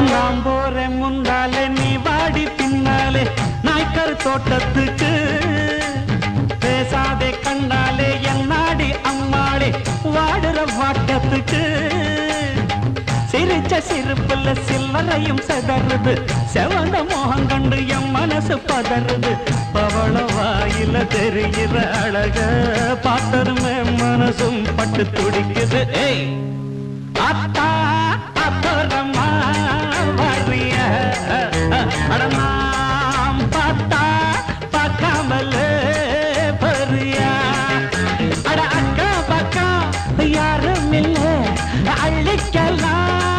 நான் போறேன் முன்னாலே நீ வாடி பின்னாலே நாய்க்கர் தோட்டத்துக்கு பேசாதே கண்ணாலே என்னாடி அம்மாளே வாடுற வாட்டத்துக்கு சிரிச்ச சிரிப்புல சில்லறையும் செதறுது செவந்த மோகம் கண்டு என் மனசு பதறுது பவள வாயில தெரிகிற அழக பார்த்ததுமே மனசும் பட்டு துடிக்குது ஏய் அத்தா அப்புறமா வரிய அடமாம் பார்த்தா பார்க்காமல பரியா அட அக்கா பக்கா யாரும் இல்லை அள்ளிக்கலாம்